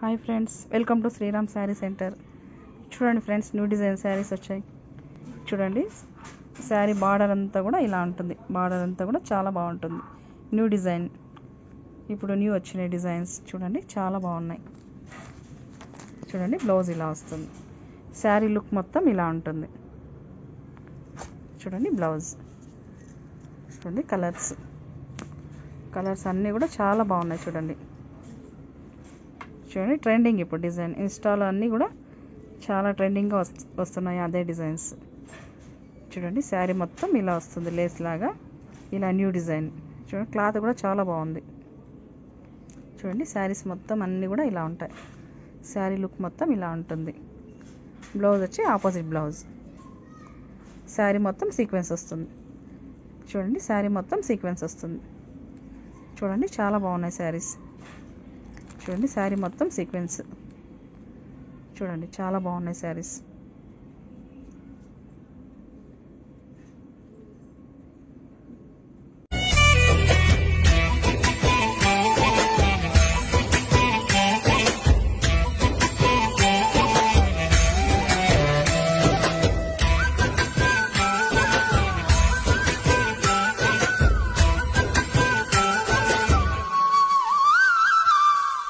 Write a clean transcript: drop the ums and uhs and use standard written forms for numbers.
Hi friends, welcome to Sriram sari centre. చూడండి friends, new design saris వచ్చాయి. చూడండి, శారీ బార్డర్ అంతా కూడా ఇలా ఉంటుంది. బార్డర్ అంతా కూడా చాలా బాగుంటుంది. న్యూ డిజైన్, ఇప్పుడు న్యూ వచ్చిన డిజైన్స్ చూడండి, చాలా బాగున్నాయి. చూడండి, బ్లౌజ్ ఇలా వస్తుంది. శారీ లుక్ మొత్తం ఇలా ఉంటుంది. చూడండి బ్లౌజ్, చూడండి కలర్స్ అన్నీ కూడా చాలా బాగున్నాయి. చూడండి ట్రెండింగ్ ఇప్పుడు డిజైన్ ఇన్స్టాలో అన్నీ కూడా చాలా ట్రెండింగ్గా వస్తున్నాయి అదే డిజైన్స్. చూడండి, శారీ మొత్తం ఇలా వస్తుంది, లేస్ లాగా ఇలా న్యూ డిజైన్. చూడండి, క్లాత్ కూడా చాలా బాగుంది. చూడండి, శారీస్ మొత్తం అన్నీ కూడా ఇలా ఉంటాయి. శారీ లుక్ మొత్తం ఇలా ఉంటుంది. బ్లౌజ్ వచ్చి ఆపోజిట్ బ్లౌజ్. శారీ మొత్తం సీక్వెన్స్ వస్తుంది. చూడండి, శారీ మొత్తం సీక్వెన్స్ వస్తుంది. చూడండి, చాలా బాగున్నాయి శారీస్. చూడండి, శారీ మొత్తం సీక్వెన్స్. చూడండి, చాలా బాగున్నాయి శారీస్.